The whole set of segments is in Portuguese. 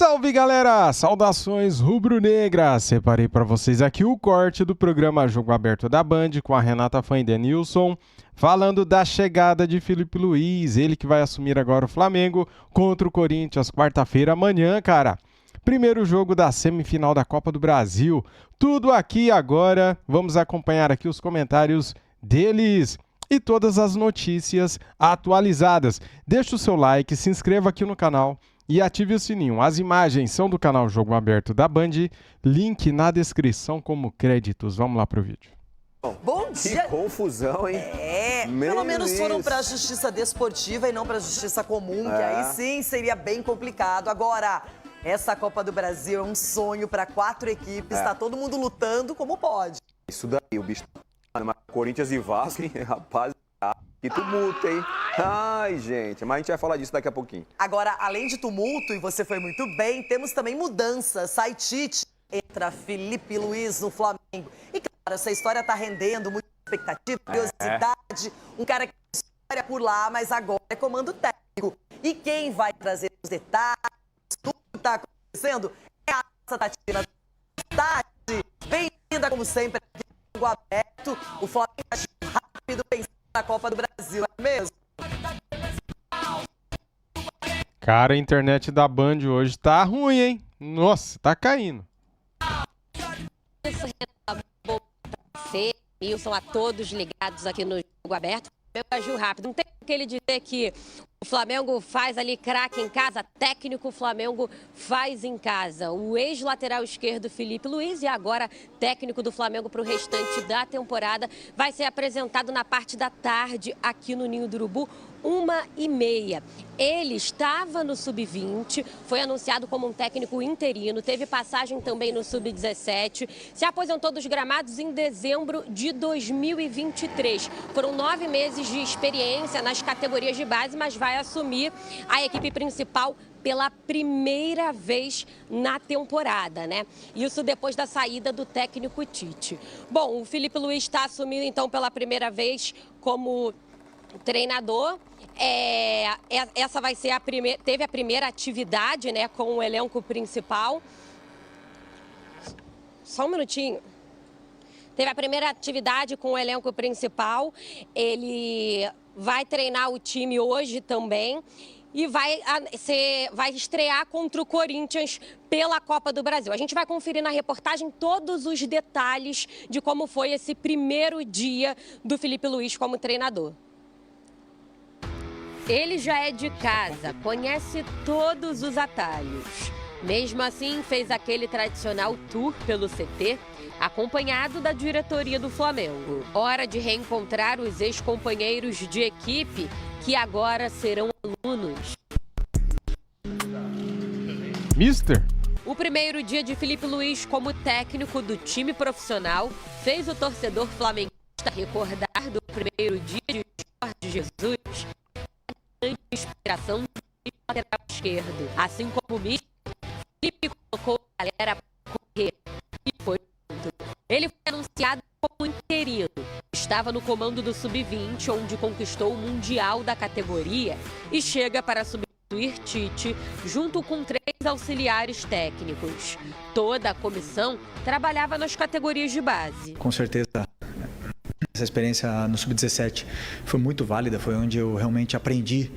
Salve galera, saudações rubro-negras, separei para vocês aqui o corte do programa Jogo Aberto da Band com a Renata Fã e Denilson, falando da chegada de Filipe Luiz, ele que vai assumir agora o Flamengo contra o Corinthians quarta-feira amanhã, cara. Primeiro jogo da semifinal da Copa do Brasil, tudo aqui agora, vamos acompanhar aqui os comentários deles e todas as notícias atualizadas. Deixa o seu like, se inscreva aqui no canal e ative o sininho. As imagens são do canal Jogo Aberto da Band, link na descrição como créditos. Vamos lá pro vídeo. Bom dia. Que confusão, hein? Pelo menos foram para a justiça desportiva e não para a justiça comum, que aí sim seria bem complicado. Agora, essa Copa do Brasil é um sonho para 4 equipes, tá todo mundo lutando como pode. Isso daí, o bicho tá Corinthians e Vasco, hein? Rapaz, que tumulto, hein? Ai, gente, mas a gente vai falar disso daqui a pouquinho. Agora, além de tumulto, e você foi muito bem, temos também mudanças. Sai Tite, entra Filipe Luiz no Flamengo. E claro, essa história tá rendendo muita expectativa, curiosidade. Um cara que tem história por lá, mas agora é comando técnico. E quem vai trazer os detalhes, tudo que tá acontecendo, é a nossa Tatiana. Tati, bem-vinda como sempre aqui no Jogo Aberto. O Flamengo tá rápido pensando na Copa do Brasil, é mesmo? Cara, a internet da Band hoje tá ruim, hein? Nossa, tá caindo. Isso, Renata, bom pra você, Wilson, a todos ligados aqui no Jogo Aberto. Eu agiu rápido. Não tem que ele dizer que o Flamengo faz ali craque em casa, técnico Flamengo faz em casa. O ex-lateral esquerdo Filipe Luiz e agora técnico do Flamengo para o restante da temporada vai ser apresentado na parte da tarde aqui no Ninho do Urubu, 1h30. Ele estava no Sub-20, foi anunciado como um técnico interino, teve passagem também no Sub-17, se aposentou dos gramados em dezembro de 2023. Foram 9 meses de experiência nas categorias de base, mas vai assumir a equipe principal pela primeira vez na temporada, né? Isso depois da saída do técnico Tite. Bom, o Filipe Luiz está assumindo então pela primeira vez como treinador. Essa vai ser teve a primeira atividade, né, com o elenco principal. Só um minutinho. Teve a primeira atividade com o elenco principal. Ele vai treinar o time hoje também e vai estrear contra o Corinthians pela Copa do Brasil. A gente vai conferir na reportagem todos os detalhes de como foi esse primeiro dia do Filipe Luiz como treinador. Ele já é de casa, conhece todos os atalhos. Mesmo assim, fez aquele tradicional tour pelo CT, acompanhado da diretoria do Flamengo. Hora de reencontrar os ex-companheiros de equipe, que agora serão alunos. Mister? O primeiro dia de Filipe Luiz como técnico do time profissional fez o torcedor flamenguista recordar do primeiro dia de Jorge Jesus, grande inspiração do lateral esquerdo. Assim como o Mister, Filipe colocou a galera para correr e foi junto. Ele foi anunciado como interino. Estava no comando do Sub-20, onde conquistou o Mundial da categoria e chega para substituir Tite, junto com 3 auxiliares técnicos. Toda a comissão trabalhava nas categorias de base. Com certeza, essa experiência no Sub-17 foi muito válida, foi onde eu realmente aprendi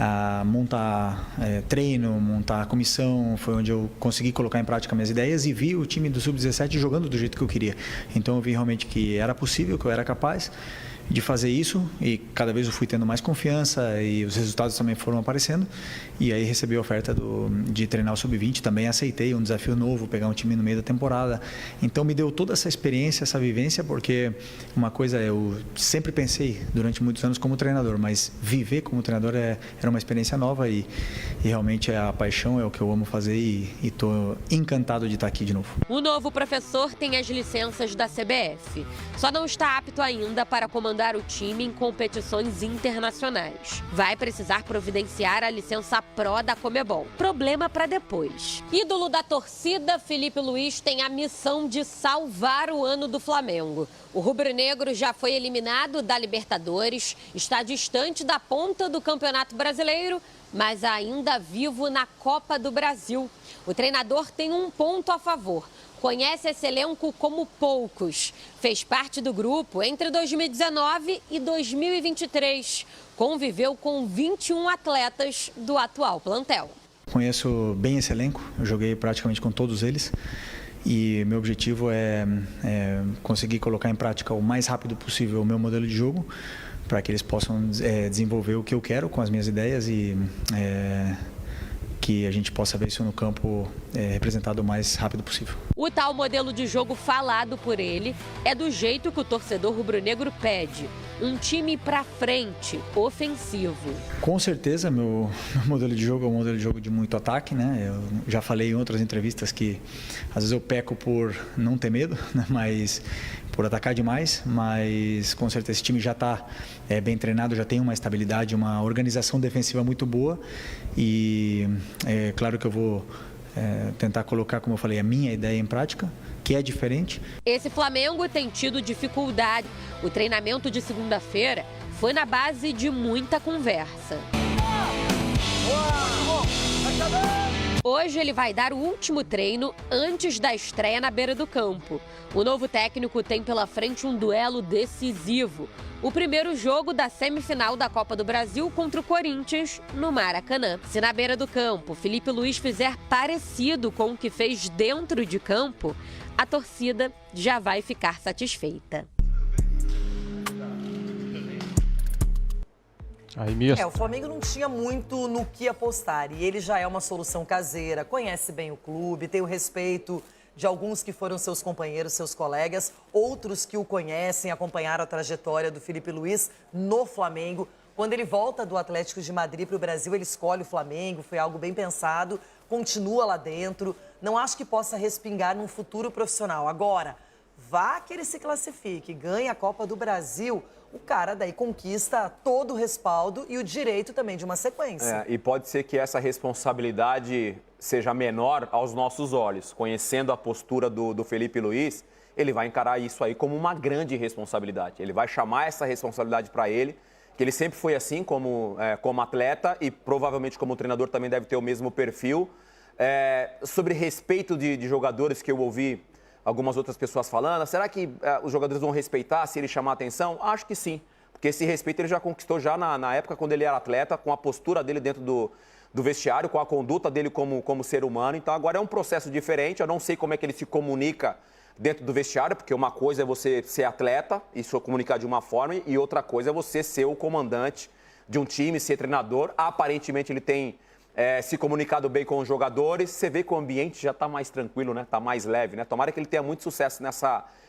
a montar treino, montar comissão, foi onde eu consegui colocar em prática minhas ideias e vi o time do Sub-17 jogando do jeito que eu queria. Então eu vi realmente que era possível, que eu era capaz de fazer isso e cada vez eu fui tendo mais confiança e os resultados também foram aparecendo e aí recebi a oferta de treinar o Sub-20, também aceitei um desafio novo, pegar um time no meio da temporada, então me deu toda essa experiência, essa vivência, porque uma coisa eu sempre pensei durante muitos anos como treinador, mas viver como treinador era uma experiência nova e realmente a paixão é o que eu amo fazer e estou encantado de estar aqui de novo. O novo professor tem as licenças da CBF, só não está apto ainda para comandar o time em competições internacionais. Vai precisar providenciar a licença Pro da Conmebol. Problema para depois. Ídolo da torcida, Filipe Luiz tem a missão de salvar o ano do Flamengo. O rubro-negro já foi eliminado da Libertadores, está distante da ponta do Campeonato Brasileiro, mas ainda vivo na Copa do Brasil. O treinador tem um ponto a favor. Conhece esse elenco como poucos. Fez parte do grupo entre 2019 e 2023. Conviveu com 21 atletas do atual plantel. Conheço bem esse elenco, eu joguei praticamente com todos eles. E meu objetivo é conseguir colocar em prática o mais rápido possível o meu modelo de jogo, para que eles possam desenvolver o que eu quero com as minhas ideias e que a gente possa ver isso no campo representado o mais rápido possível. O tal modelo de jogo falado por ele é do jeito que o torcedor rubro-negro pede. Um time pra frente, ofensivo. Com certeza, meu modelo de jogo é um modelo de jogo de muito ataque, né? Eu já falei em outras entrevistas que às vezes eu peco por não ter medo, né? Mas por atacar demais, mas com certeza esse time já está bem treinado, já tem uma estabilidade, uma organização defensiva muito boa e é claro que eu vou tentar colocar, como eu falei, a minha ideia em prática, que é diferente. Esse Flamengo tem tido dificuldade. O treinamento de segunda-feira foi na base de muita conversa. Hoje ele vai dar o último treino antes da estreia na beira do campo. O novo técnico tem pela frente um duelo decisivo. O primeiro jogo da semifinal da Copa do Brasil contra o Corinthians, no Maracanã. Se na beira do campo Felipe Luiz fizer parecido com o que fez dentro de campo, a torcida já vai ficar satisfeita. O Flamengo não tinha muito no que apostar e ele já é uma solução caseira, conhece bem o clube, tem o respeito de alguns que foram seus companheiros, seus colegas, outros que o conhecem, acompanharam a trajetória do Felipe Luiz no Flamengo. Quando ele volta do Atlético de Madrid para o Brasil, ele escolhe o Flamengo, foi algo bem pensado, continua lá dentro. Não acho que possa respingar num futuro profissional. Agora, vá que ele se classifique, ganhe a Copa do Brasil, o cara daí conquista todo o respaldo e o direito também de uma sequência. E pode ser que essa responsabilidade seja menor aos nossos olhos. Conhecendo a postura do Felipe Luiz, ele vai encarar isso aí como uma grande responsabilidade. Ele vai chamar essa responsabilidade para ele, que ele sempre foi assim como atleta e provavelmente como treinador também deve ter o mesmo perfil. Sobre respeito de jogadores que eu ouvi algumas outras pessoas falando, será que os jogadores vão respeitar se ele chamar a atenção? Acho que sim, porque esse respeito ele já conquistou já na época quando ele era atleta, com a postura dele dentro do vestiário, com a conduta dele como ser humano. Então agora é um processo diferente, eu não sei como é que ele se comunica dentro do vestiário, porque uma coisa é você ser atleta e se comunicar de uma forma e outra coisa é você ser o comandante de um time, ser treinador. Aparentemente ele tem se comunicado bem com os jogadores, você vê que o ambiente já está mais tranquilo, né? Está mais leve, né? Tomara que ele tenha muito sucesso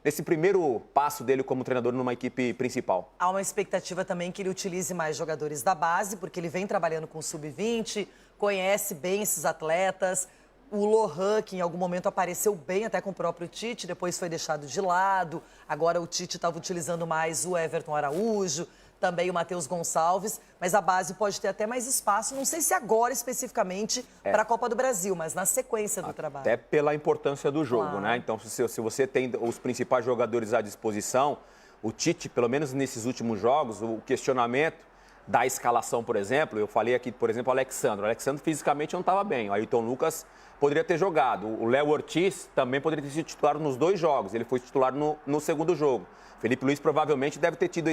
nesse primeiro passo dele como treinador numa equipe principal. Há uma expectativa também que ele utilize mais jogadores da base, porque ele vem trabalhando com o Sub-20, conhece bem esses atletas. O Lohan, que em algum momento apareceu bem até com o próprio Tite, depois foi deixado de lado. Agora o Tite estava utilizando mais o Everton Araújo, também o Matheus Gonçalves, mas a base pode ter até mais espaço, não sei se agora especificamente para a Copa do Brasil, mas na sequência do trabalho. Até pela importância do jogo, claro, né? Então, se você tem os principais jogadores à disposição, o Tite, pelo menos nesses últimos jogos, o questionamento da escalação, por exemplo, eu falei aqui, por exemplo, o Alexandre fisicamente não estava bem, o Ayrton Lucas poderia ter jogado, o Léo Ortiz também poderia ter sido titular nos 2 jogos, ele foi titular no segundo jogo. Felipe Luiz provavelmente deve ter tido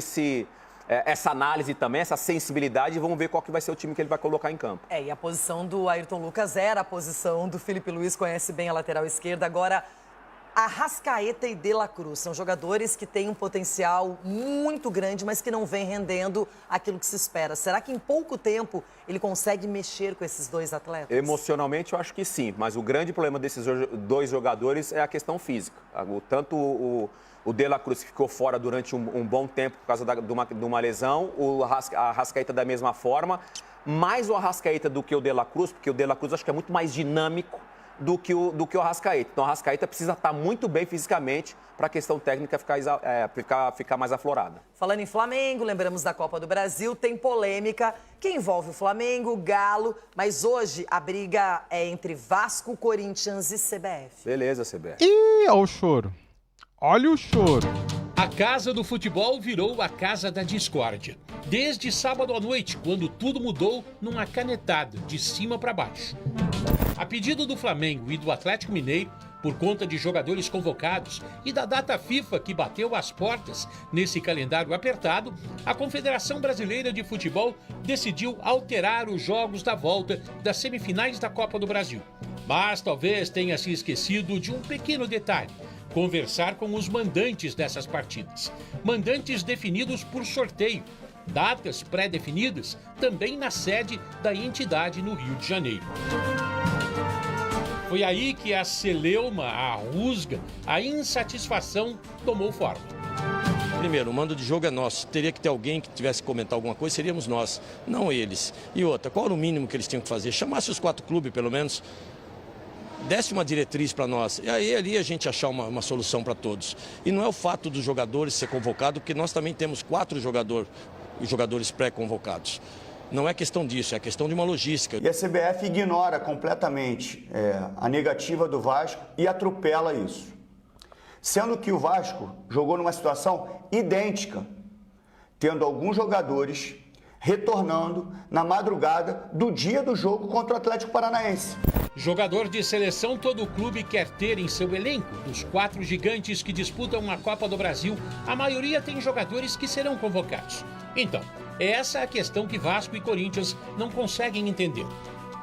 essa análise também, essa sensibilidade, e vamos ver qual que vai ser o time que ele vai colocar em campo. E a posição do Ayrton Lucas era a posição do Felipe Luiz, conhece bem a lateral esquerda. Agora, Arrascaeta e De La Cruz são jogadores que têm um potencial muito grande, mas que não vem rendendo aquilo que se espera. Será que em pouco tempo ele consegue mexer com esses 2 atletas? Emocionalmente, eu acho que sim, mas o grande problema desses 2 jogadores é a questão física. Tanto o De La Cruz, que ficou fora durante um bom tempo por causa de uma lesão, a Arrascaeta da mesma forma, mais o Arrascaeta do que o De La Cruz, porque o De La Cruz acho que é muito mais dinâmico do que o Arrascaeta. Então, o Arrascaeta precisa estar muito bem fisicamente para a questão técnica ficar mais aflorada. Falando em Flamengo, lembramos da Copa do Brasil, tem polêmica que envolve o Flamengo, o Galo, mas hoje a briga é entre Vasco, Corinthians e CBF. Beleza, CBF. Ih, olha o choro. Olha o choro. A Casa do Futebol virou a Casa da Discórdia. Desde sábado à noite, quando tudo mudou numa canetada, de cima para baixo. A pedido do Flamengo e do Atlético Mineiro, por conta de jogadores convocados e da data FIFA que bateu às portas nesse calendário apertado, a Confederação Brasileira de Futebol decidiu alterar os jogos da volta das semifinais da Copa do Brasil. Mas talvez tenha se esquecido de um pequeno detalhe: conversar com os mandantes dessas partidas. Mandantes definidos por sorteio, datas pré-definidas também na sede da entidade no Rio de Janeiro. Foi aí que a celeuma, a rusga, a insatisfação tomou forma. Primeiro, o mando de jogo é nosso. Teria que ter alguém que tivesse que comentar alguma coisa, seríamos nós, não eles. E outra, qual era o mínimo que eles tinham que fazer? Chamasse os 4 clubes, pelo menos, desse uma diretriz para nós. E aí ali a gente achar uma solução para todos. E não é o fato dos jogadores ser convocados, porque nós também temos 4 jogadores pré-convocados. Não é questão disso, é questão de uma logística. E a CBF ignora completamente a negativa do Vasco e atropela isso. Sendo que o Vasco jogou numa situação idêntica, tendo alguns jogadores retornando na madrugada do dia do jogo contra o Atlético Paranaense. Jogador de seleção todo clube quer ter em seu elenco. Dos 4 gigantes que disputam a Copa do Brasil, a maioria tem jogadores que serão convocados. Então, essa é a questão que Vasco e Corinthians não conseguem entender.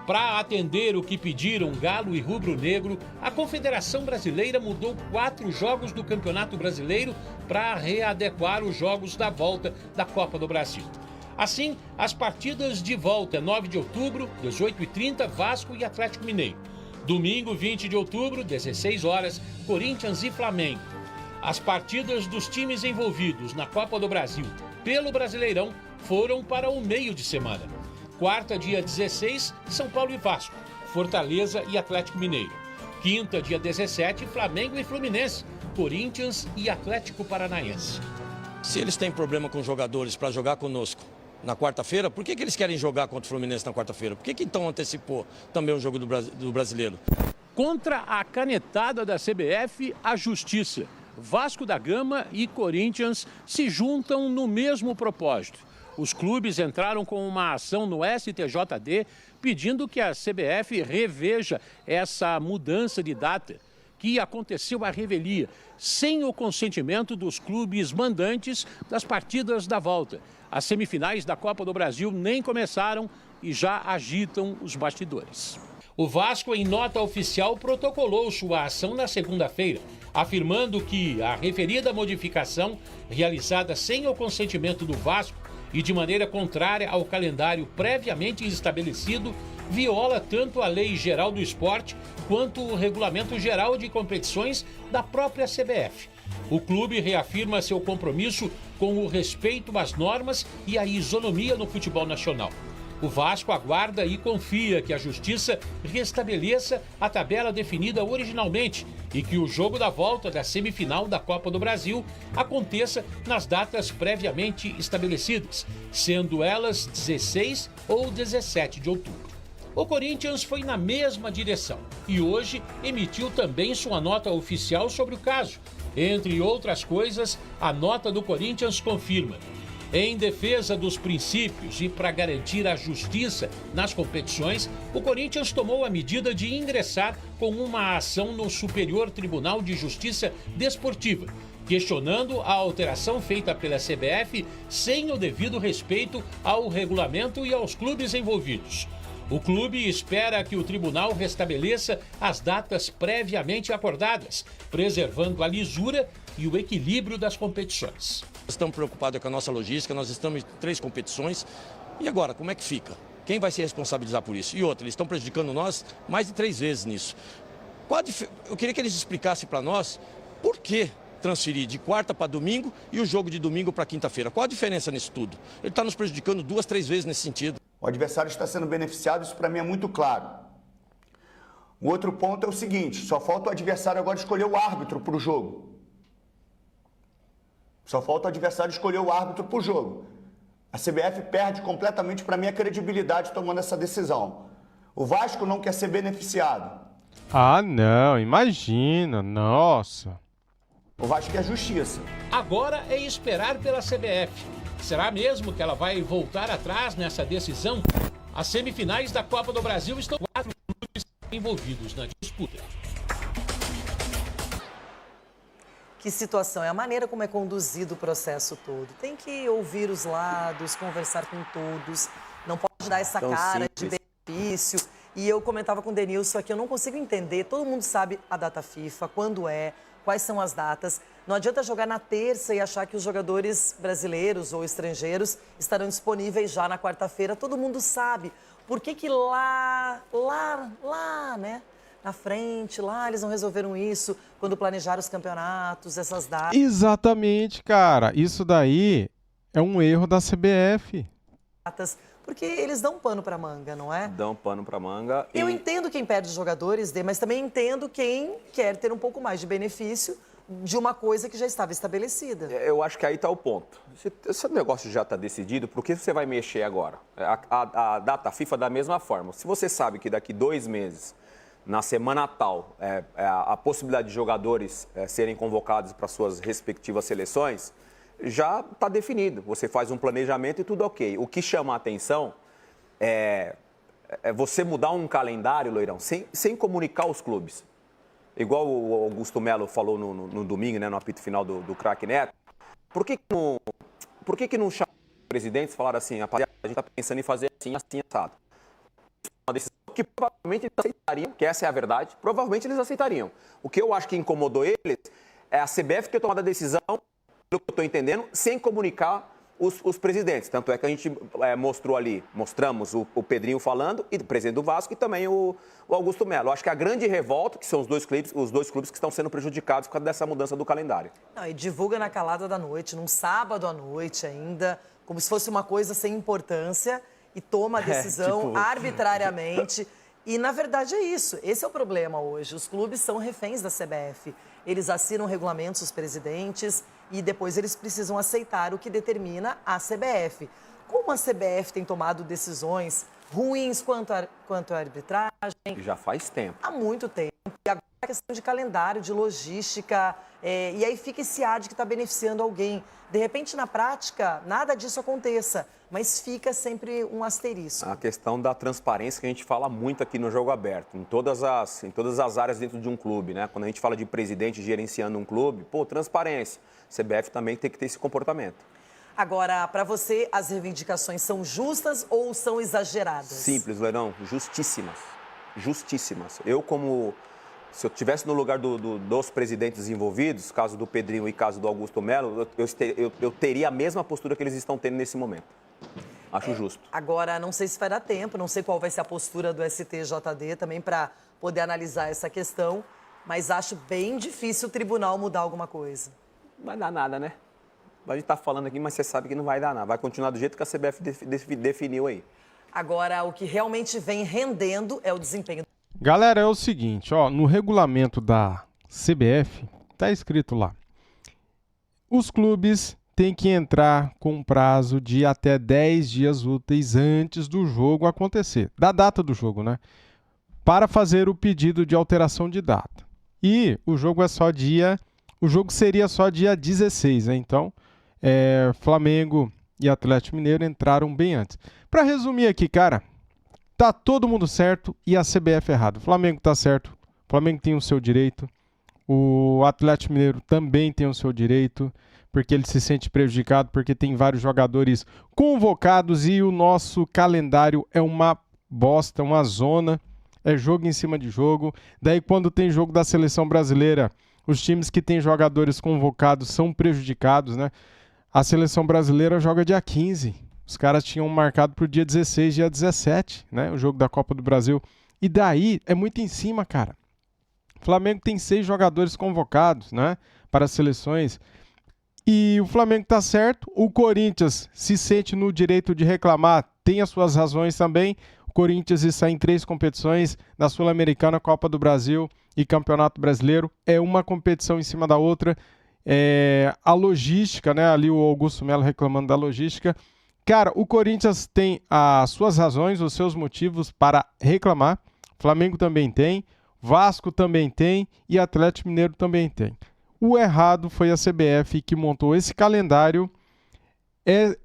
Para atender o que pediram Galo e Rubro Negro, a Confederação Brasileira mudou 4 jogos do Campeonato Brasileiro para readequar os jogos da volta da Copa do Brasil. Assim, as partidas de volta 9 de outubro, 18h30, Vasco e Atlético Mineiro. Domingo, 20 de outubro, 16 horas, Corinthians e Flamengo. As partidas dos times envolvidos na Copa do Brasil pelo Brasileirão foram para o meio de semana. Quarta, dia 16, São Paulo e Vasco, Fortaleza e Atlético Mineiro. Quinta, dia 17, Flamengo e Fluminense, Corinthians e Atlético Paranaense. Se eles têm problema com jogadores para jogar conosco na quarta-feira, por que eles querem jogar contra o Fluminense na quarta-feira? Por que então antecipou também o jogo do Brasileiro? Contra a canetada da CBF, a Justiça. Vasco da Gama e Corinthians se juntam no mesmo propósito. Os clubes entraram com uma ação no STJD pedindo que a CBF reveja essa mudança de data que aconteceu à revelia, sem o consentimento dos clubes mandantes das partidas da volta. As semifinais da Copa do Brasil nem começaram e já agitam os bastidores. O Vasco, em nota oficial, protocolou sua ação na segunda-feira, afirmando que a referida modificação, realizada sem o consentimento do Vasco e de maneira contrária ao calendário previamente estabelecido, viola tanto a Lei Geral do Esporte quanto o Regulamento Geral de Competições da própria CBF. O clube reafirma seu compromisso com o respeito às normas e à isonomia no futebol nacional. O Vasco aguarda e confia que a Justiça restabeleça a tabela definida originalmente e que o jogo da volta da semifinal da Copa do Brasil aconteça nas datas previamente estabelecidas, sendo elas 16 ou 17 de outubro. O Corinthians foi na mesma direção e hoje emitiu também sua nota oficial sobre o caso. Entre outras coisas, a nota do Corinthians confirma: em defesa dos princípios e para garantir a justiça nas competições, o Corinthians tomou a medida de ingressar com uma ação no Superior Tribunal de Justiça Desportiva, questionando a alteração feita pela CBF sem o devido respeito ao regulamento e aos clubes envolvidos. O clube espera que o tribunal restabeleça as datas previamente acordadas, preservando a lisura e o equilíbrio das competições. Estamos preocupados com a nossa logística, nós estamos em 3 competições. E agora, como é que fica? Quem vai se responsabilizar por isso? E outra, eles estão prejudicando nós mais de 3 vezes nisso. Eu queria que eles explicassem para nós por que transferir de quarta para domingo e o jogo de domingo para quinta-feira. Qual a diferença nisso tudo? Ele está nos prejudicando 2, 3 vezes nesse sentido. O adversário está sendo beneficiado, isso para mim é muito claro. O outro ponto é o seguinte: só falta o adversário agora escolher o árbitro para o jogo. Só falta o adversário escolher o árbitro para o jogo. A CBF perde completamente, para mim, a credibilidade tomando essa decisão. O Vasco não quer ser beneficiado. Ah, não, imagina, nossa. O Vasco quer justiça. Agora é esperar pela CBF. Será mesmo que ela vai voltar atrás nessa decisão? As semifinais da Copa do Brasil estão 4 clubes envolvidos na disputa. Que situação, é a maneira como é conduzido o processo todo. Tem que ouvir os lados, conversar com todos, não pode dar essa cara simples de benefício. E eu comentava com o Denilson aqui, eu não consigo entender, todo mundo sabe a data FIFA, quando é, quais são as datas. Não adianta jogar na terça e achar que os jogadores brasileiros ou estrangeiros estarão disponíveis já na quarta-feira, todo mundo sabe. Por que que lá, né? Na frente, lá eles não resolveram isso quando planejaram os campeonatos, essas datas. Exatamente, cara. Isso daí é um erro da CBF. Porque eles dão pano pra manga, não é? Dão pano pra manga. Eu entendo quem perde os jogadores, mas também entendo quem quer ter um pouco mais de benefício de uma coisa que já estava estabelecida. Eu acho que aí está o ponto. Esse negócio já está decidido, por que você vai mexer agora? A data FIFA da mesma forma. Se você sabe que daqui 2 meses, na semana tal, a possibilidade de jogadores serem convocados para suas respectivas seleções, já está definido. Você faz um planejamento e tudo ok. O que chama a atenção é você mudar um calendário, Loirão, sem comunicar os clubes. Igual o Augusto Melo falou no domingo, né, no apito final do Craque Neto. Por que não chamaram os presidentes e falaram assim, rapaziada, a gente está pensando em fazer assim, assado? Uma decisão que provavelmente eles aceitariam, que essa é a verdade, provavelmente eles aceitariam. O que eu acho que incomodou eles é a CBF ter tomado a decisão, pelo que eu estou entendendo, sem comunicar os presidentes. Tanto é que a gente mostramos o Pedrinho falando, e o presidente do Vasco, e também o Augusto Melo. Acho que a grande revolta, que são os dois clubes que estão sendo prejudicados por causa dessa mudança do calendário. Não, e divulga na calada da noite, num sábado à noite ainda, como se fosse uma coisa sem importância, e toma a decisão arbitrariamente. E, na verdade, é isso. Esse é o problema hoje. Os clubes são reféns da CBF. Eles assinam regulamentos, os presidentes, e depois eles precisam aceitar o que determina a CBF. Como a CBF tem tomado decisões ruins quanto à arbitragem... Já faz tempo. Há muito tempo. E agora é questão de calendário, de logística, e aí fica esse ar de que está beneficiando alguém. De repente, na prática, nada disso aconteça, mas fica sempre um asterisco. A questão da transparência que a gente fala muito aqui no Jogo Aberto, em todas as áreas dentro de um clube, né? Quando a gente fala de presidente gerenciando um clube, transparência. CBF também tem que ter esse comportamento. Agora, para você, as reivindicações são justas ou são exageradas? Simples, Leirão, justíssimas. Justíssimas. Se eu estivesse no lugar dos presidentes envolvidos, caso do Pedrinho e caso do Augusto Melo, eu teria a mesma postura que eles estão tendo nesse momento. Acho justo. Agora, não sei se vai dar tempo, não sei qual vai ser a postura do STJD também para poder analisar essa questão, mas acho bem difícil o tribunal mudar alguma coisa. Não vai dar nada, né? A gente está falando aqui, mas você sabe que não vai dar nada. Vai continuar do jeito que a CBF definiu aí. Agora, o que realmente vem rendendo é o desempenho. Galera, é o seguinte, ó, no regulamento da CBF, tá escrito lá, os clubes têm que entrar com um prazo de até 10 dias úteis antes do jogo acontecer, da data do jogo, né? Para fazer o pedido de alteração de data. E o jogo seria só dia 16, né? Então, Flamengo e Atlético Mineiro entraram bem antes. Para resumir aqui, cara, tá todo mundo certo e a CBF errado. O Flamengo tá certo, o Flamengo tem o seu direito, o Atlético Mineiro também tem o seu direito, porque ele se sente prejudicado, porque tem vários jogadores convocados e o nosso calendário é uma bosta, uma zona, é jogo em cima de jogo. Daí quando tem jogo da seleção brasileira, os times que têm jogadores convocados são prejudicados, né? A seleção brasileira joga dia 15, os caras tinham marcado para o dia 16, dia 17, né? O jogo da Copa do Brasil. E daí é muito em cima, cara. O Flamengo tem 6 jogadores convocados, né? Para as seleções. E o Flamengo tá certo. O Corinthians se sente no direito de reclamar, tem as suas razões também. O Corinthians está em 3 competições, na Sul-Americana, Copa do Brasil e Campeonato Brasileiro. É uma competição em cima da outra. A logística, né? Ali o Augusto Melo reclamando da logística. Cara, o Corinthians tem as suas razões, os seus motivos para reclamar. O Flamengo também tem, Vasco também tem e Atlético Mineiro também tem. O errado foi a CBF que montou esse calendário,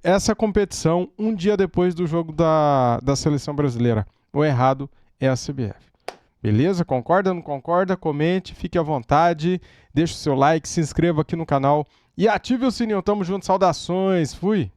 essa competição, um dia depois do jogo da seleção brasileira. O errado é a CBF. Beleza? Concorda, não concorda? Comente, fique à vontade, deixe o seu like, se inscreva aqui no canal e ative o sininho. Tamo junto, saudações, fui!